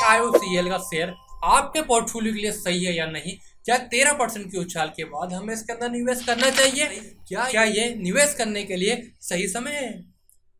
KIOCL का share आपके portfolio के लिए सही है या नहीं। क्या 13% की उछाल के बाद हमें इसके अंदर निवेश करना चाहिए? क्या ये निवेश करने के लिए सही समय है?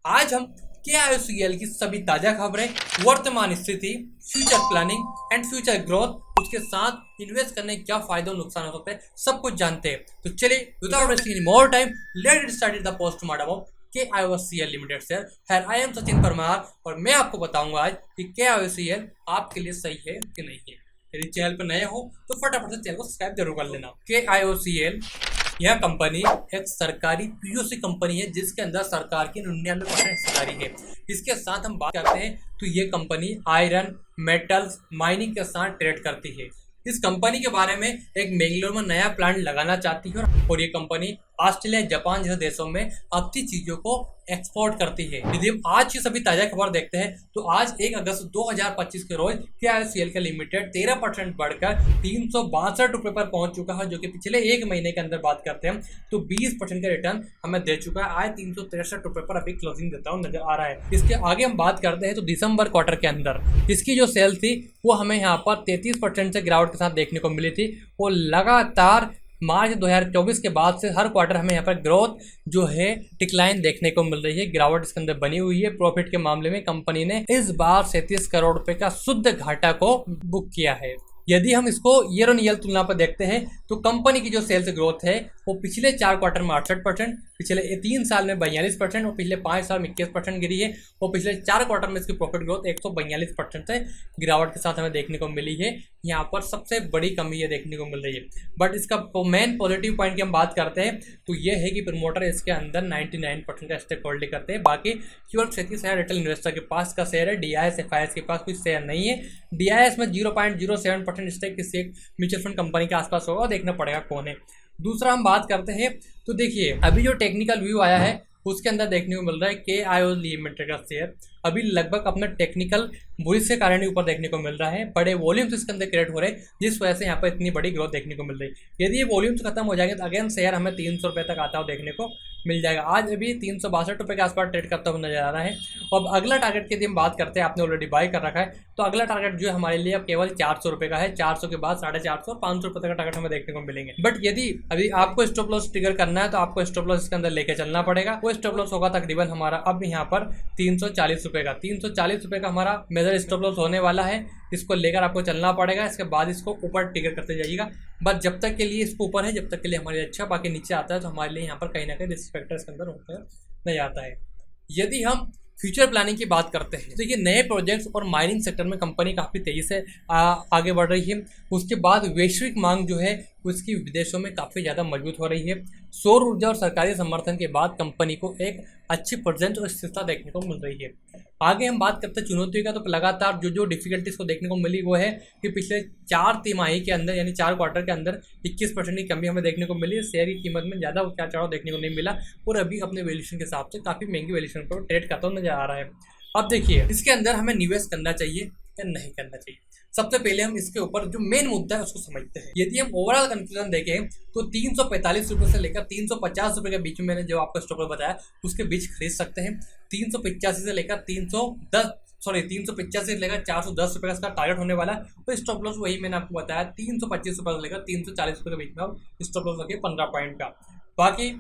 आज हम KIOCL की सभी ताजा खबरें, वर्तमान स्थिति, future planning and future growth, उसके साथ इन्वेस्ट करने के क्या फायदे और नुकसान हो सकते हैं, सब कुछ जानते हैं। तो चलिए without wasting any more time, let it start the postmortem of KIOCL limited share. है आई एम सचिन परमार और मैं आपको बताऊंगा आज कि KIOCL आपके लिए सही है कि नहीं है। यदि चैनल पर नए हो तो फटाफट से चैनल को सब्सक्राइब जरूर कर लेना। KIOCL यह कंपनी एक सरकारी POC कंपनी है जिसके अंदर सरकार की 99% हिस्सेदारी है। इसके साथ हम बात करते हैं तो ये कंपनी आयरन, मेटल्स, माइनिंग के साथ ट्रेड करती है। इस कंपनी के बारे में एक बेंगलोर में नया प्लांट लगाना चाहती है और ये कंपनी ऑस्ट्रेलिया, जापान जैसे देशों में अपनी चीजों को एक्सपोर्ट करती है। यदि हम आज की सभी ताजा खबर देखते हैं तो आज 1 अगस्त 2025 के रोज KIOCL का लिमिटेड 13% बढ़कर 362 रुपए पर पहुंच चुका है, जो कि पिछले एक महीने के अंदर बात करते हैं तो 20% का रिटर्न हमें दे चुका है। आज 363 रुपए पर अभी क्लोजिंग देता हूँ नजर आ रहा है। इसके आगे हम बात करते हैं तो दिसंबर क्वार्टर के अंदर इसकी जो सेल थी वो हमें यहाँ पर 33% से गिरावट के साथ देखने को मिली थी। वो लगातार मार्च 2024 के बाद से हर क्वार्टर हमें यहाँ पर ग्रोथ जो है डिक्लाइन देखने को मिल रही है, गिरावट इसके अंदर बनी हुई है। प्रॉफिट के मामले में कंपनी ने इस बार 37 करोड़ रुपए का शुद्ध घाटा को बुक किया है। यदि हम इसको ईयर ऑन ईयर तुलना पर देखते हैं तो कंपनी की जो सेल्स ग्रोथ है वो पिछले 4 क्वार्टर में 68%, पिछले 3 साल में 42% और पिछले 5 साल में 21% गिरी है। और पिछले 4 क्वार्टर में इसकी प्रॉफिट ग्रोथ 142% से गिरावट के साथ हमें देखने को मिली है। यहाँ पर सबसे बड़ी कमी ये देखने को मिल रही है। बट इसका मेन पॉजिटिव पॉइंट की हम बात करते हैं तो ये है कि प्रमोटर इसके अंदर 99% का स्टेक होल्डिंग करते हैं। बाकी केवल 37 रिटेल इन्वेस्टर के पास का शेयर है। DIS FIS के पास कोई शेयर नहीं है। DIS में 0.07% स्टेक किसी एक म्यूचुअल फंड कंपनी के आसपास होगा, देखना पड़ेगा कौन है। दूसरा हम बात करते हैं तो देखिए अभी जो टेक्निकल व्यू आया है उसके अंदर देखने को मिल रहा है KIOCL लिमिटेड का शेयर अभी लगभग अपना टेक्निकल बुलिश के कारण ही ऊपर देखने को मिल रहा है। बड़े वॉल्यूम्स इसके अंदर क्रिएट हो रहे हैं जिस वजह से यहाँ पर इतनी बड़ी ग्रोथ देखने को मिल रही है। यदि ये वॉल्यूम्स खत्म हो जाएंगे तो अगेन शेयर हमें 300 रुपये तक आता हो देखने को मिल जाएगा। आज अभी 362 रुपये के आसपास ट्रेड करता हुआ नजर आ रहा है। और अगला टारगेट की यदि हम बात करते हैं, आपने ऑलरेडी बाय कर रखा है तो अगला टारगेट जो है हमारे लिए अब केवल 400 रुपये का है। 400 के बाद 450 और 500 रुपये का टारगेट हमें देखने को मिलेंगे। बट यदि अभी आपको स्टॉप लॉस ट्रिगर करना है तो आपको स्टॉप लॉस इसके अंदर लेके चलना पड़ेगा। वो स्टॉप लॉस होगा तकरीबन हमारा अब यहाँ पर 340 रुपये का। 340 रुपये का हमारा मेजर स्टॉप लॉस होने वाला है। इसको लेकर आपको चलना पड़ेगा। इसके बाद इसको ऊपर ट्रिगर करते जाइएगा। बस जब तक के लिए इसको ऊपर है जब तक के लिए हमारे लिए अच्छा, बाकी नीचे आता है तो हमारे लिए यहाँ पर कहीं ना कहीं रिस्क फैक्टर इसके अंदर होता है नहीं आता है। यदि हम फ्यूचर प्लानिंग की बात करते हैं तो ये नए प्रोजेक्ट्स और माइनिंग सेक्टर में कंपनी काफ़ी तेज़ी से आगे बढ़ रही है। उसके बाद वैश्विक मांग जो है उसकी विदेशों में काफ़ी ज़्यादा मजबूत हो रही है। सौर ऊर्जा और सरकारी समर्थन के बाद कंपनी को एक अच्छी प्रेजेंस और स्थिरता देखने को मिल रही है। आगे हम बात करते हैं चुनौतियों का तो लगातार जो डिफिकल्टीज को देखने को मिली वो है कि पिछले 4 तिमाही के अंदर यानी 4 क्वार्टर के अंदर 21% की कमी हमें देखने को मिली। शेयर की कीमत में ज़्यादा उतार चढ़ाव देखने को नहीं मिला और अभी अपने वैल्यूएशन के हिसाब से काफ़ी महंगी वैल्यूएशन पर ट्रेड करता हुआ नजर आ रहा है। अब देखिए इसके अंदर हमें निवेश करना चाहिए या नहीं करना चाहिए। सबसे पहले हम इसके ऊपर जो मेन मुद्दा है उसको समझते हैं। यदि हम ओवरऑल कंक्लूजन देखें तो 345 रुपये से लेकर 350 रुपये के बीच में मैंने जो आपको स्टॉप लॉस बताया उसके बीच खरीद सकते हैं। 385 से लेकर 385 से लेकर 410 रुपये का इसका टारगेट होने वाला है। तो स्टॉप लॉस वही मैंने आपको बताया 325 रुपये से लेकर 340 रुपये के बीच में आप स्टॉप लॉस रखिए 15 पॉइंट का। बाकी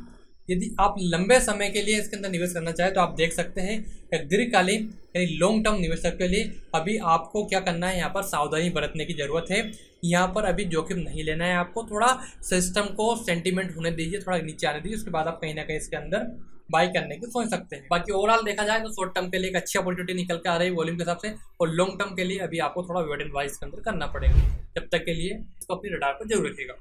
यदि आप लंबे समय के लिए इसके अंदर निवेश करना चाहें तो आप देख सकते हैं दीर्घकालीन यानी लॉन्ग टर्म निवेशक के लिए अभी आपको क्या करना है, यहाँ पर सावधानी बरतने की जरूरत है। यहाँ पर अभी जोखिम नहीं लेना है। आपको थोड़ा सिस्टम को सेंटीमेंट होने दीजिए, थोड़ा नीचे आने दीजिए, उसके बाद आप कहीं ना कहीं इसके अंदर बाई करने की सोच सकते हैं। बाकी ओवरऑल देखा जाए तो शॉर्ट टर्म के लिए एक अच्छी अपॉर्चुनिटी निकल के आ रही है वॉल्यूम के हिसाब से, और लॉन्ग टर्म के लिए अभी आपको थोड़ा वेट एंड वॉच के अंदर करना पड़ेगा। जब तक के लिए इसको अपनी रडार पर जरूर रखिएगा।